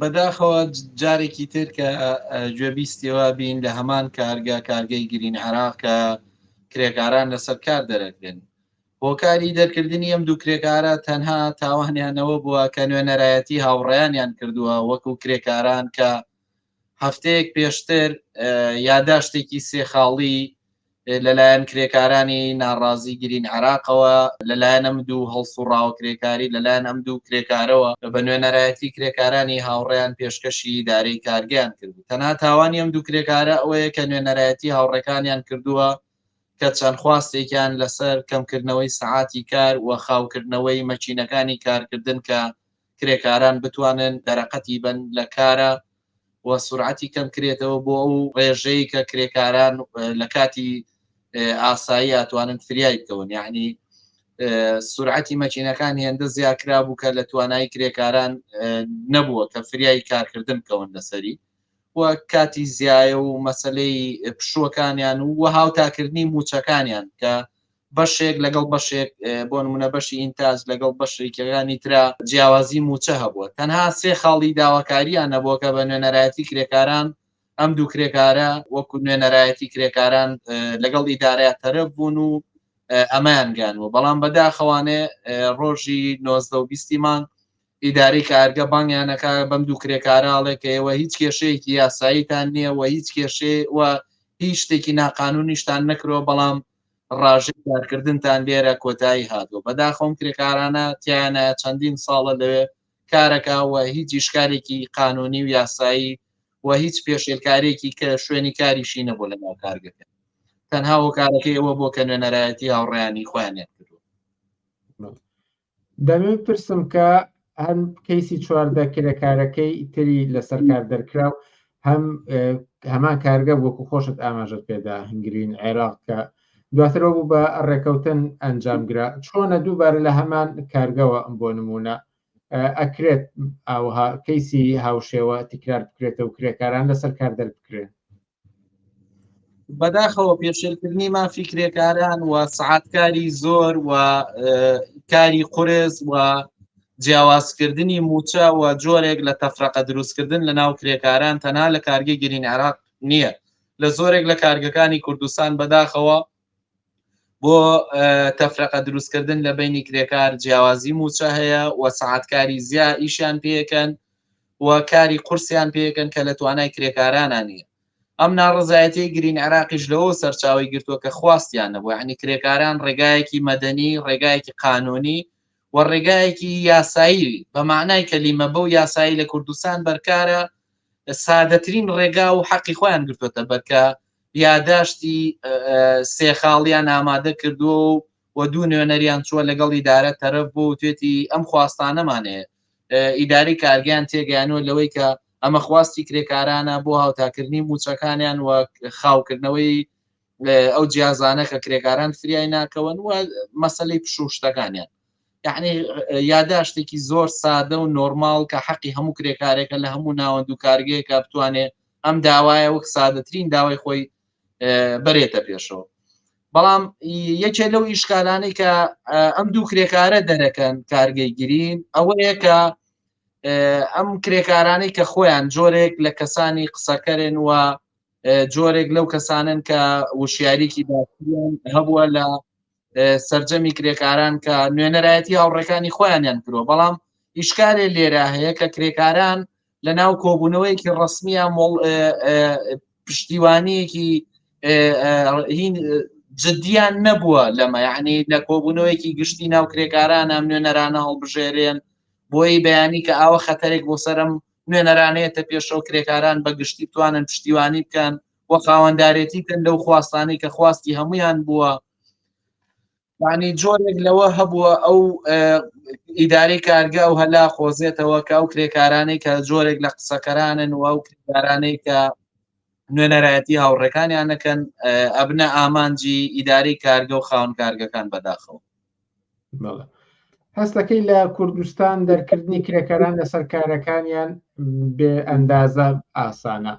بەداخەوە جارێکی تر کە گوێبیستیەوە بین لە هەمان کارگەی گرین عێراق کە کرێکاران لەسەر کار دەرەکرێن. هۆکاری دەرکردنی ئەم دوو کرێکارە تەنها تاوانیانەوە بووە کە نوێنەرایەتی هاوڕێیانیان کردووە وەکو کرێکاران کە هەفتەیەک پێشتر یاداشتێکی سێخاڵی لەلایەن کرێکارانی ناڕازی گرین عێراقەوە لەلایەن ئەم دوو هەڵسوڕاوە کرێکاری لەلایەن ئەم دوو کرێکارەوە بە نوێنەرایەتی کرێکارانی هاوڕێیان پێشکەشی ئیدارەی کارگەیان کردو. تەنها تاوانی ئەم دوو کرێکارە ئەوەیە کە نوێنەرایەتی هاوڕێکانیان کردووە کە چەند خواستێکیان لەسەر کەمکردنەوەی سەعاتی کار و خاوکردنەوەی مەچینەکانی کارکردن کە کرێکاران بتوانن دەرەقەتی بن لە کارە و سورعەتی کەم کرێتەوە بۆ ئەو ڕێژەی کە کرێکاران لە کاتی ئاسایی ئاتوانن فریای بکەون. یعنی سورعەتی مەچینەکان هێندە زیاترا بوو کە لە توانایی کرێکاران نەبووە کە فریای کارکردن بکەون لەسەری و کاتی زیایە و مەسلەی پشووەکانیان و هاوتاکردنی موچەکانیان کە بەشێک لەگەڵ بەشێک بۆ نمونە بەشی ئینتاج لەگەڵ بەشێکەکانی ترا جیاوازی موچە هەبووە. تەنها سێ خاڵی داواکاریان نەبووە کە بە نوێنەرایەتی کرێکاران ئەم دوو کرێکارە وەکو نوێنەرایەتی کرێکاران لەگەڵ ئیدارەیە تەرەف بوون و ئەمایان گانوە. بەڵام بەداخەوانێ ڕۆژی 19 مانگ ئیدارەی کارگە بانگیانەکە بەم دوو کرێکاراڵێک کە ئێوە هیچ کێشەیەکی یاساییتان نییە و هیچ کێشێ و هیچ شتێکی ناقانونیشتان نەکرۆ بەڵام ڕاژەی کارکردنتان لێرە کۆتایی هاتووە. بەداخەوم کرێکارانە تیانە چەندین ساڵە لەوێ کارەکە و هیچ ئیشکارێکی قانونی و یاسایی و هیچ پێشێلکارێکی کە شوێنی کاریشی نەبوو لەناو کارگەکە. تەنها هۆکارەکەی ئەوە بۆ کە نوێنەرایەتی هاوڕێیانی خۆیانیان کردووە. دەمێت پرسم کە هەم کەیسی 14 کرێکارەکەی تری لەسەر کار دەرکرا و هەمان کارگە وەکو خۆشت ئاماژت پێدا هەنگرین عێراق کە دواترەوە بوو بە ڕێکەوتن ئەنجامگرا. چۆنە دووبارە لە هەمان کارگەوە بۆ نمونە ئەکرێت ئەوها کەیسی هاوشێوە تکرار بکرێتە و کرێکاران لەسەر کار دەربکرێن؟ بەداخەوە پێشێلکردنی مافی کرێکاران و سەعاتکاری زۆر و کاری قورس و جیاوازکردنی موچە و جۆرێک لە تەفرەقە دروستکردن لە ناو کرێکاران تەنها لە کارگەی گرین عێراق نییە، لە زۆرێک لە کارگەکانی کوردستان بەداخەوە بۆ تەفرەقە دروستکردن لە بینی کرێکار جیاوازی موچە هەیە و سەعاتکاری زیا ئیشیان پێکەن و کاری قورسیان پێکەن کە لە توانای کرێکارانان نیە. ئەم ناڕزایەتی گرین عێراقیش لەوە سەرچاوی گرتووە کە خواستیان نەبوو، یعنی کرێکاران ڕێگایەکی مەدەنی، ڕێگایەکی قانونی و ڕێگایەکی یاسایی بە معنای کەلیمە بەو یاسایی لە کوردستان بەرکارە سادەترین ڕێگا و حەقی خۆیان گرتوۆتە بەرکە یاداشتی سێخاڵیان ئامادە کردووە و دوو نوێنەریان چووە لەگەڵ ئیدارە تەرەف بوو و توێتی ئەم خواستانەمانەیە. ئیداری کارگەیان تێگەیانوە لەوەی کە ئەمە خواستی کرێکارانە بۆ هاوتاکردنی موچەکانیان و خاوکردنەوەی ئەو جیازانە کە کرێکاران فریای ناکەون و مەسەلەی پشوشتەکانیان. یعنی یاداشتێکی زۆر سادە و نۆرماڵ کە حەقی هەموو کرێکارێکە لە هەموو ناوەند و کارگەیەکە بتوانێت ئەم داوایە وەک سادەترین داوای خۆی بەرێتە پێشەوە. بەڵام یەکێ لەو ئیشکالانەی کە ئەم دوو کرێکارە دەرەکەن کارگەی گرین ئەوەیە کە ئەم کرێکارانەی کە خۆیان جۆرێک لە کەسانی قسەکەرن و جۆرێک لەو کەسانن کە وشیاریکی داخلیان هەبووە لە سەرجەمی کرێکاران کە نوێنەرایەتی هاوڕێکانی خۆیانیان کردووە. بەڵام ئیشکالێ لێرە هەیە کە کرێکاران لە ناو کۆبوونەوەیکی ڕسمیە پشتیوانیەکی جدیان نەبووە لەمە، یعنی لە کۆبوونەوەیکی گشتی ناو کرێکاران ئەم نوێنەرانە هەڵبژێرێن بۆی بەیانی کە ئاوە خەتەرێک بۆ سەرم نوێنەرانەیەتە پێشەوە کرێکاران بە گشتی بتوانن پشتیوانی بکەن و خاوەندارێتی بکەن لەو خواستانەی کە خواستی هەمویان بووە. یعنی جۆرێک لەوە هەبووە ئەو ئیدارەی کارگە و هەلا خۆزێتەوە کە ئەو کرێکارانەی کە جۆرێک لە قسەکەرانن و ئەو کرێکارانەی کە نوێنەرایەتی هاوڕێکانیان نەکەن ئەبنە ئامانجی ئیدارەی کارگە و خاوەن کارگەکان بەداخەوە. هەستەکەی لە کوردستان دەرکردنی کرێکاران لەسەر کارەکانیان بێ ئەندازە ئاسانە.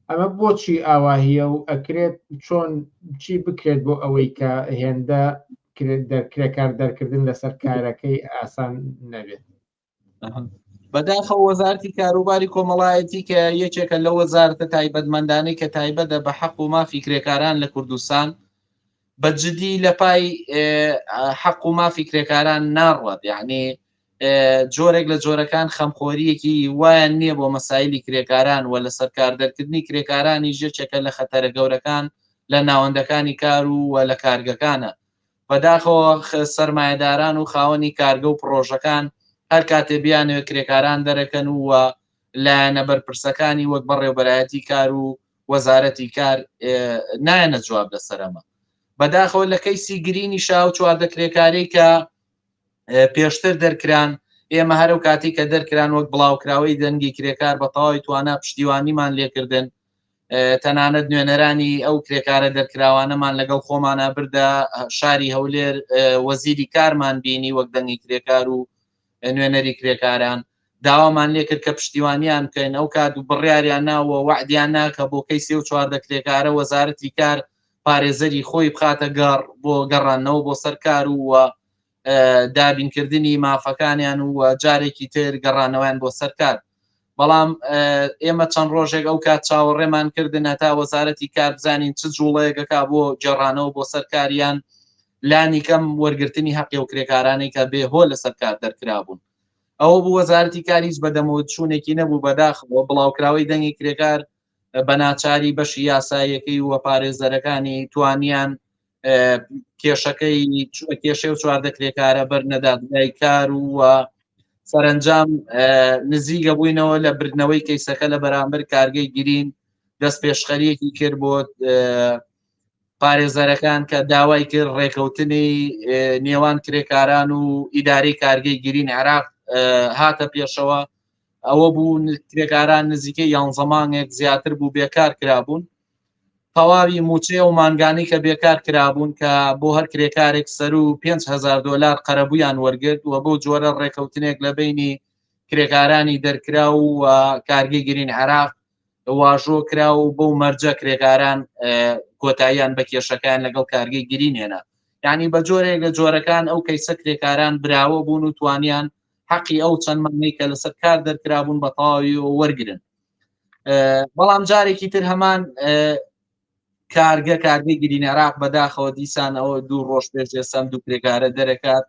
ئەمە بۆچی ئاواهیە و ئەکرێت چۆن چی بکرێت بۆ ئەوەی کە هێندە کرێکار دەرکردن لەسەر کارەکەی ئاسان نەبێت؟ بەداخەوە وەزارەتی کاروباری کۆمەڵایەتی کە یەکێکە لە وەزارەتە تایبەتمەندانەی کە تایبەتە بە حەق و مافی کرێکاران لە کوردستان بەجددی لە پای حەق و مافی کرێکاران ناڕوات، یعنی جۆرێک لە جۆرەکان خەمخۆریەکی وایان نییە بۆ مەسایلی کرێکاران و لە سەرکاردەرکردنی کرێکارانی ژێچێکە لە خەتەرە گەورەکان لە ناوەندەکانی کار و لە کارگەکانە. بەداخەوە سەرمایهداران و خاوەنی کارگە و پرۆژەکان هەر کاتێ بیانەوە کرێکاران دەرەکەن و لایەنە بەرپرسەکانی وەک بەڕێوەبەرایەتی کار و وەزارەتی کار نایەنە جواب لەسەرەمە. بەداخەوە لە کەیسی گرینی شاو چواردە کرێکاری کە پێشتر دەرکران، ئێمە هەرو کاتی کە دەرکران وەک بڵاوکراوەی دەنگی کرێکار بە تەواوی توانە پشتیوانیمان لێکردن، تەنانەت نوێنەرانی ئەو کرێکارە دەرکراوانەمان لەگەڵ خۆمانە بردە شاری هەولێر وەزیری کارمان بینی وەک دەنگی کرێکار و نوێنەری کرێکاران داوامان لێ کرد کە پشتیوانیان بکەین. ئەو کات و بڕیاریان ناوە وعدیان ناکە بۆ کەیسی و چواردە کرێکارە وەزارەتی کار پارێزەری خۆی بخاتە گەڕ بۆ گەڕانەوە بۆ سەرکار و دابینکردنی مافەکانیان و جارێکی تر گەڕانەوەیان بۆ سەرکار. بەڵام ئێمە چەند ڕۆژێک ئەو کات چاوەڕێمان کردن هەتا وەزارەتی کار بزانین چ جوڵەیەکەکا بۆ گەڕانەوە بۆ سەرکاریان لانی کەم وەرگرتنی حەقی و کرێکارانی کە بێ هۆ لە سەرکار دەرکرابوون. ئەوە بوو وەزارەتی کاریش بەدەمەوە چوونێکی نەبوو بەداخەوە بڵاوکراوەی دەنگی کرێکار بە ناچاری بەشی یاسایەکەی و پارێزەرەکانی توانیان کێشەکەی کێشەی و چواردە کرێکارە بەرنەدادگای کار و سەرنجام نزیگە بووینەوە لە بردنەوەی کەیسەکە لە بەرامبەر کارگەی گرین دەست پێشخەریەکی کرد بۆ پارێزەرەکان کە داوای کرد ڕێکەوتنی نێوان کرێکاران و ئیدارەی کارگەی گرین عێراق هاتە پێشەوە. ئەوە بوو کرێکاران نزیکەی 11 مانگێک زیاتر بوو بێکار کرابوون، تەواوی موچێ و مانگانی کە بێکار کرابوون کە بۆ هەر کرێکارێک سەر و 5,000 دلار قەرەبوویان وەرگرت و بۆ جۆرە ڕێکەوتنێک لە بینی کرێکارانی دەرکرا و کارگەی گرین عێراق واژۆ کرا و بۆ مەرجە کرێکاران کۆتاییان بە کێشەکان لەگەڵ کارگەی گرین هێنا. یعنی بە جۆرێک لە جۆرەکان ئەو کەیسە کرێکاران براوە بوون و توانیان حەقی ئەو چەند مانگەی کە لەسەر کار دەرکرابوون بە تەواوی وەرگرن. بەڵام جارێکی تر هەمان کارگەی گرین عێراق بەداخەوە دیسان ئەوە 2 ڕۆژ پێش ئێستا دوو کرێکارە دەرەکات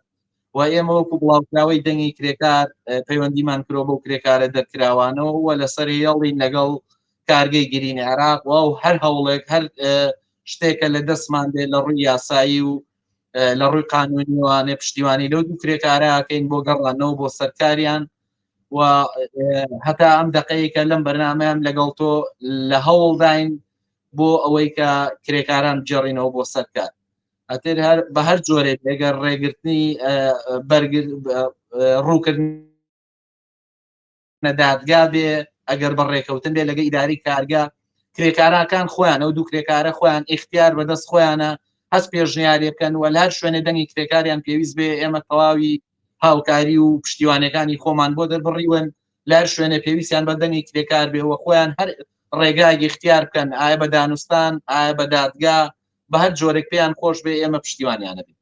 و ئێمە وەکو بڵاوکراوەی دەنگی کرێکار پەیوەندیمان کرۆ بەو کرێکارە دەرکراوانەوە و لەسەر هێڵین لەگەڵ کارگەی گرین عێراق و هەر هەوڵێک هەر شتێکە لە دەستمان دێ لە ڕووی یاسایی و لە ڕووی قانونیوانێ پشتیوانی لەو دوو کرێکارەکەین بۆ گەڕانەوە بۆ سەرکاریان و هەتا ئەم دقەیەکە لەم بەرنامەیان لەگەڵ تۆ لە هەوڵداین بۆ ئەوەی کە کرێکاران بجێڕینەوە بۆ سەرکار. ئەتر بە هەر جۆرێک ئەگەر ڕێگرتنی ڕووکردنە دادگا بێ ئەگەر بە ڕێکەوتن بێ لەگە ئیداری کارگا کرێکارەکان خۆیان ئەو دوو کرێکارە خۆیان ئیختیار بەدەست خۆیانە هەست پێشنیاری بکەن و لە هەر شوێنێ دەنگی کرێکاریان پێویست بێ ئێمە تەواوی هاوکاری و پشتیوانەکانی خۆمان بۆ دەربڕیون لە هەر شوێنێ پێویستیان بە دەنگی کرێکار بێەوە خۆیان هەر ڕێگای اختیار بکەن ئایا بە دانوستان ئایا بە دادگا بە هەر جۆرێک پێیان خۆش بێ ئێمە پشتیوانیانە بێت.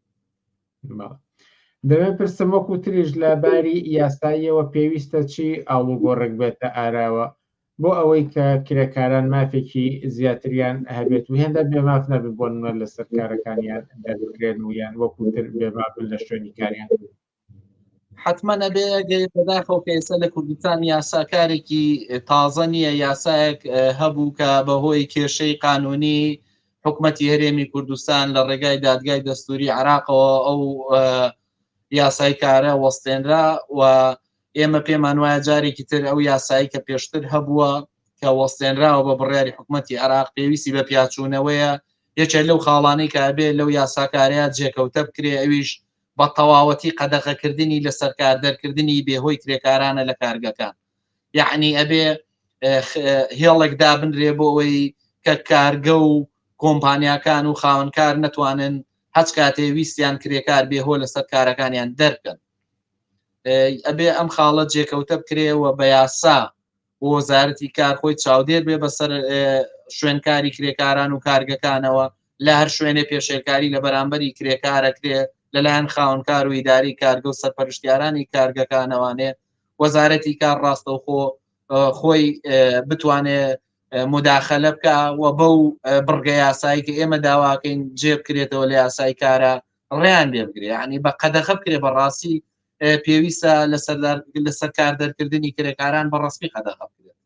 دەمە پرسم وەکو تریش لە باری یاساییەوە پێویستە چی ئاڵوگۆڕێک بێتە ئاراوە بۆ ئەوەی کە کرێکاران مافێکی زیاتریان هەبێت و هێندە بێماف نەبێت بۆ نمە لە سەرکارەکانیان دەبکرێن و یان وەکوتر بێمابن لە شوێنی کاریان. حتمما نەبێ بەداخەوە کەیسە لە کوردستان یاساکارێکی تازە نییە، یاسایەک هەبوو کە بەهۆی کێشەی قانونی حکومەتی هەرێمی کوردستان لە ڕێگای دادگای دەستوری عێراقەوە ئەو یاسای کارە وەستێنرا و ئێمە پێمان وایە جارێکی تر ئەو یاسایی کە پێشتر هەبووە کە وەستێنراوە بە بڕیاری حکومەتی عێراق پێویستی بە پیاچوونەوەیە یەکێک لەو خاڵانەی کە ئەبێ لەو یاساکاریات جێکەوتە بکرێ ئەویش بە تەواوەتی قەدەغەکردنی لە سەرکار دەرکردنی بێهۆی کرێکارانە لە کارگەکان. یعنی ئەبێ هێڵێک دابنرێ بۆ ئەوەی کە کارگە و کۆمپانیاکان و خاوەنکار نەتوانن هەچ کاتێ ویستیان کرێکار بێهۆ لە سەرکارەکانیان دەرکەن. ئەبێ ئەم خاڵە جێکەوتە بکرێەوە بە یاسا وەزارەتی کار خۆی چاودێر بێ بەسەر شوێنکاری کرێکاران و کارگەکانەوە لە هەر شوێنێ پێشێکاری لە بەرامبەری کرێکارەکرێ لەلایەن خاوەنکار و ئیداری کارگە و سەرپەرشتیارانی کارگەکانەوانێ وەزارەتی کار ڕاستەوخۆ خۆی بتوانێت مداخەلە بکە و بەو بڕگە یاسایی کە ئێمە داواکەین جێ بکرێتەوە لە یاسای کارە ڕێیان لێ بگرێت، یعنی بە قەدەخە بکرێت بەڕاستی پێویستە لەسەر کاردەرکردنی کرێکاران بەڕاستی قەدەخە بکرێت.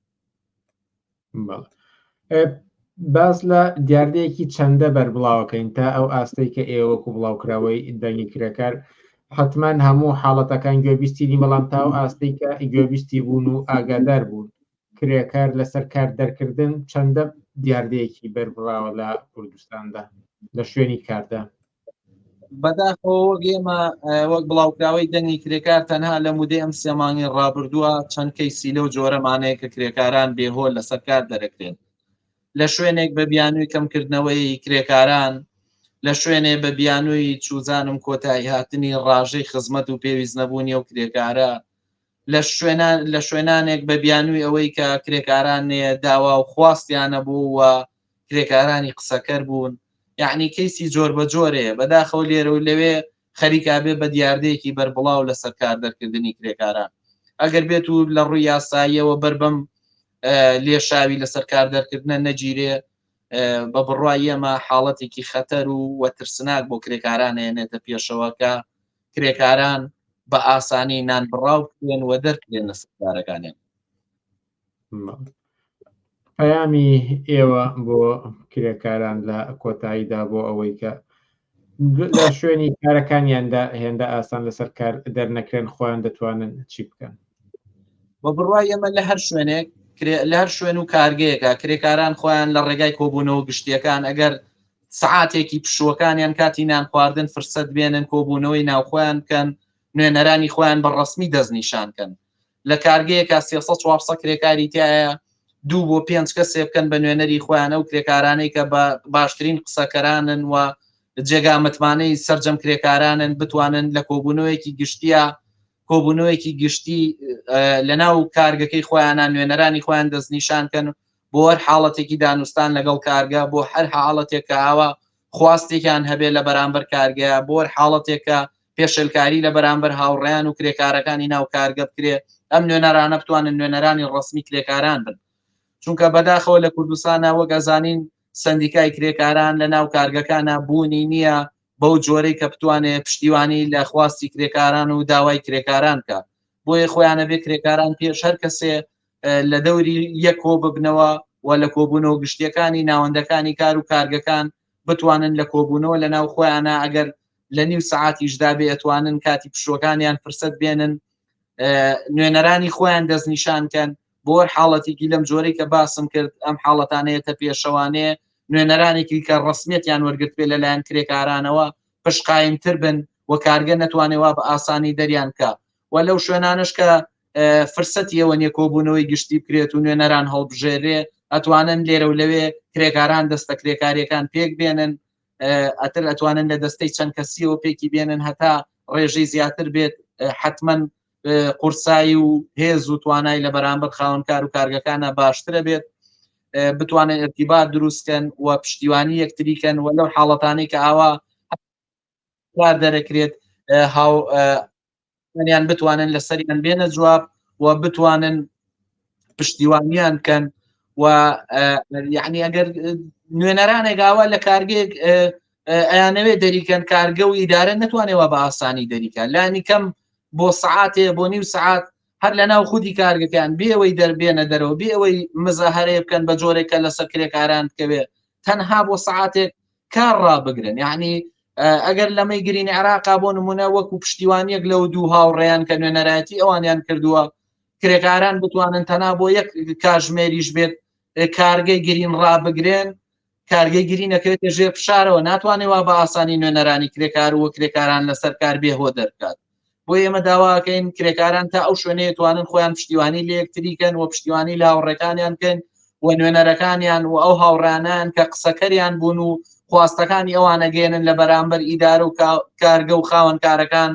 باس لە دیاردەیەکی چەندە بەربڵاوەکەین تا ئەو ئاستەی کە ئێوە وەکو بڵاوکراوەی دەنگی کرێکار حتمما هەموو حاڵەتەکان گوێبیستیی بەڵام تا ئەو ئاستەی کە گوێبیستی بوون و ئاگادار بوون کرێکار لەسەر کار دەرکردن چەندە دیاردەیەکی بەربڵاوە لە کوردستاندا لە شوێنی کاردا. بەداخەوە وەک ئێمە وەک بڵاوکراوەی دەنگی کرێکار تەنها لە مودەی ئەم 3 مانگی ڕابردووە چەند کەیسی لەو جۆرەمانەیە کە کرێکاران بێهۆل لەسەر کار دەرەکرێن لە شوێنێک بە بیانووی کەمکردنەوەی کرێکاران، لە شوێنێ بە بیانووی چوزانم کۆتایی هاتنی ڕاژەی خزمەت و پێویست نەبوونی ئەو کرێکارە، لە شوێنانێک بە بیانووی ئەوەی کە کرێکاران داوا و خواستیانە بوو و کرێکارانی قسەکەر بوون، یعنی کەیسی جۆر بە جۆرەیە. بەداخەوە لێرە و لەوێ خەریکابێ بە دیاردەیەکی بەربڵاو لەسەر کاردەرکردنی کرێکاران. ئەگەر بێت و لە ڕووی یاساییەوە بەربەم لێشاوی لەسەر کاردەرکردنە نەگیرێ بە بڕوای ئێمە حاڵەتێکی خەتەر و ترسناک بۆ کرێکاران هێنێتە پێشەوەکە کرێکاران بە ئاسانی نان بڕاو بکرێن و دەرکرێن لە سەرکارەکانیان. پەیامی ئێوە بۆ کرێکاران لە کۆتاییدا بۆ ئەوەی کە لە شوێنی کارەکانیاندا هێندە ئاسان لەسەر کار دەرنەکرێن خۆیان دەتوانن چی بکەن؟ بە بڕوای ئێمە لە هەر شوێنێک لە هەر شوێن و کارگەیەکە کرێکاران خۆیان لە ڕێگای کۆبوونەوە گشتیەکان ئەگەر سعاتێکی پشووەکانیان کاتی نان خواردن فرسەت بێنن کۆبوونەوەی ناوخۆیان بکەن، نوێنەرانی خۆیان بەڕەسمی دەستنیشانکەن. لە کارگەیەکە 300-400 کرێکاری تایە 2 بۆ 5 کەسێ بکەن بە نوێنەری خۆیان ئەو کرێکارانەی کە بە باشترین قسەکەرانن و جێگا متمانەی سەرجەم کرێکارانن بتوانن لە کۆبوونەوەیەکی گشتی لە ناو کارگەکەی خۆیانان نوێنەرانی خۆیان دەستنیشانکەن بۆ هەر حاڵەتێکی دانوستان لەگەڵ کارگە، بۆ هەر حاڵەتێک کە ئاوا خواستێکیان هەبێ لە بەرامبەر کارگەیە، بۆ هەر حاڵەتێکە پێشێلکاری لە بەرامبەر هاوڕێیان و کرێکارەکانی ناو کارگە بکرێ، ئەم نوێنەرانە بتوانن نوێنەرانی ڕسمی کرێکاران بن. چونکە بەداخەوە لە کوردستانە وەک ئەزانین سندیکای کرێکاران لە ناو کارگەکانە بوونی نییە بەو جۆرەی کە بتوانێت پشتیوانی لە خواستی کرێکاران و داوای کرێکاران کە بۆیە خۆیانە بێ کرێکاران پێش هەر کەسێ لە دەوری یەک کۆ ببنەوە و لە کۆبوونەوە گشتیەکانی ناوەندەکانی کار و کارگەکان بتوانن لە کۆبوونەوە لە ناو خۆیانە ئەگەر لە نیو سعاتیشدا بێ ئەتوانن کاتی پشوەکانیان فرسەت بێنن نوێنەرانی خۆیان دەستنیشانکەن بۆ حاڵەتێکی لەم جۆرەی کە باسم کرد ئەم حاڵەتانەیەتە پێشەوانەیە نوێنەرانێکی کە ڕسمیەتیان وەرگرت بێ لەلایەن کرێکارانەوە پشقایمتر بن و کارگە نەتوانێوا بە ئاسانی دەریان کە و لەو شوێنانش کە فرسەتیەوە نیە کۆبوونەوەی گشتی بکرێت و نوێنەران هەڵبژێرێ ئەتوانن لێرە و لەوێ کرێکاران دەستە کرێکاریەکان پێک بێنن ئەتر ئەتوانن لە دەستەی چەند کەسیەوە پێکی بێنن هەتا ڕێژەی زیاتر بێت حتمما قورسایی و هێز و توانای لە بەرامبەر خاوەنکار و کارگەکانە باشترە بێت بتوانن ارتیبات دروستکەن و پشتیوانی یەکتریکەن و لەو حاڵەتانی کە ئاوا کار دەرەکرێت هاویان بتوانن لەسەریان بێنە جواب و بتوانن پشتیوانیان بکەن و یعنی ئەگەر نوێنەرانێک ئاوا لە کارگەیەک ئەیانەوێ دەریکەن کارگە و ئیدارە نەتوانێەوە بە ئاسانی دەریکە لانی کەم بۆ سعاتێ بۆ نیو سعات هەر لە ناو خودی کارگەکان بێەوەی دەربێنە دەرەوە بێەوەی مزەهەرەیە بکەن بە جۆرێکە لەسەر کرێکاران بکەوێت تەنها بۆ سعاتێک کار ڕابگرن. یعنی ئەگەر لەمەی گرینی عێراقا بۆ نمونە وەکو پشتیوانیەک لەو دوو هاوڕێیان کە نوێنەرایەتی ئەوانیان کردووە کرێکاران بتوانن تەنها بۆ یەک کاژمێریش بێت کارگەی گرین ڕابگرێن کارگەی گرینەکەوێتە ژێ فشارەوە ناتوانێەوە بە ئاسانی نوێنەرانی کرێکار و کرێکاران لەسەر کار بێهۆ دەرکات. بۆ ئێمە داواکەین کرێکاران تا ئەو شوێنەیە توانن خۆیان پشتیوانی لە یەکتریکەن و پشتیوانی لە هاوڕێکانیان کەن و نوێنەرەکانیان و ئەو هاوڕانیان کە قسەکەریان بوون و خواستەکانی ئەوانە گەێنن لە بەرامبەر ئیدارە و کارگە و خاوەنکارەکان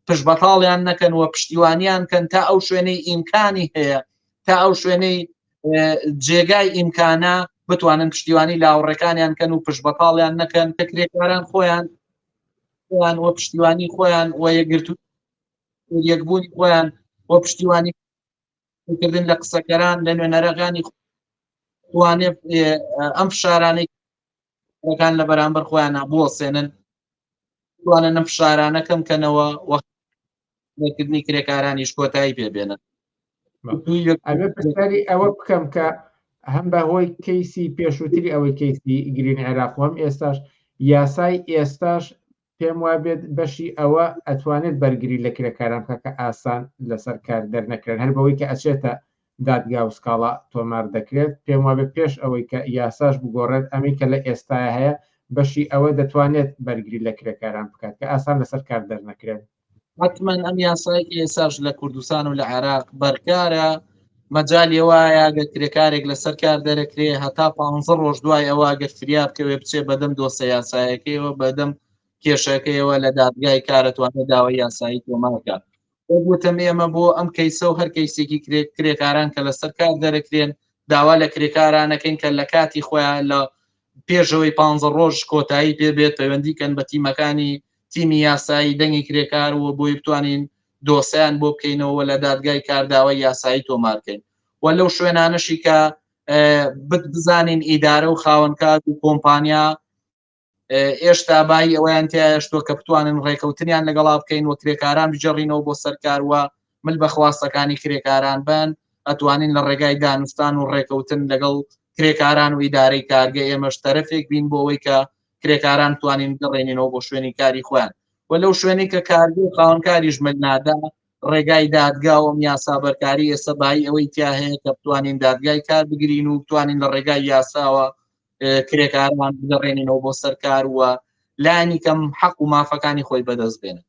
پشبەتاڵیان نەکەن و پشتیوانیان کەن تا ئەو شوێنەی ئیمکانی هەیە تا ئەو شوێنەی جێگای ئیمکانە بتوانن پشتیوانی لە هاوڕێکانیان کەن و پشبەتاڵیان نەکەن کرێکاران خۆیان و پشتیوانی خۆیان و یەکگرتو یەکبوونی خۆیان و پشتیوانی کردن لە قسەکەران لە نوێنەرەکانی توانێت ئەم فشارانەی کان لە بەرامبەر خۆیان بوەسێنن توانن ئەم فشارانە کەمکەنەوە وەکردنی کرێکارانیش کۆتایی پێبێنن. ئەبێ پرسیاری ئەوە بکەم کە هەم بە هۆی کەیسی پێشووتری ئەوەی کەیسی گرین عێراق و هەم ئێستاش یاسای ئێستاش پێم وابێت بەشی ئەوە ئەتوانێت بەرگری لە کرێکاران بکە کە ئاسان لەسەر کار دەرنەکرێن هەر بەوەی کە ئەچێتە دادگا و سکاڵا تۆمار دەکرێت پێم وابێت پێش ئەوەی کە یاساش بگۆڕێت ئەمی کە لە ئێستاە هەیە بەشی ئەوە دەتوانێت بەرگری لە کرێکاران بکات کە ئاسان لەسەر کار دەرنەکرێن. حتمما ئەم یاسایەکی ئێساش لە کوردستان و لە عێراق بەرکارە مەجالی وایە گە کرێکارێک لەسەر کار دەرەکرێ هەتا 15 ڕۆژ دوای ئەوە گەر فریار بکەوێ بچێ بەدەم دۆسە یاسایەکەیەوە بەدەم کێشەکەیەوە لە دادگای کارەتوانێت داوای یاسایی تۆمارکات. گوتم ئێمە بۆ ئەم کەیسە و هەر کەیسێکی کرێکاران کە لەسەر کار دەرەکرێن داوا لە کرێکارانەکەین کە لە کاتی خۆیان لە پێشەوەی 15 ڕۆژ کۆتایی پێبێت پەیوەندیکەن بە تیمەکانی تیمی یاسایی دەنگی کرێکار و بۆی بتوانین دۆسیان بۆ بکەینەوە لە دادگای کارداوای یاسایی تۆمارکەین و لەو شوێنانەشی کە بزانین ئیدارە و خاوەنکار و کۆمپانیا ئێشتا بای ئەویان تایشتۆ کە بتوانن ڕێکەوتنیان لەگەڵا بکەین و کرێکاران بجێڕینەوە بۆ سەرکاروە مل بە خواستەکانی کرێکاران بن ئەتوانین لە ڕێگای دانوستان و ڕێکەوتن لەگەڵ کرێکاران و ئیدارەی کارگە ئێمەش تەرەفێک بین بۆ ئەوەی کە کرێکاران توانین بگەڕێنینەوە بۆ شوێنی کاری خۆیان و لەو شوێنی کە کارگە و خاوەنکاریش ملنادا ڕێگای دادگا و یاسا بەرکاری ئێستا بای ئەوەی تیا هەیە کە بتوانین دادگای کار بگرین و بتوانین لە ڕێگای یاساوە کرێکاران بگەڕێنینەوە بۆ سەرکار وە لانی کەم حەق و مافەکانی خۆی بەدەست بێنن.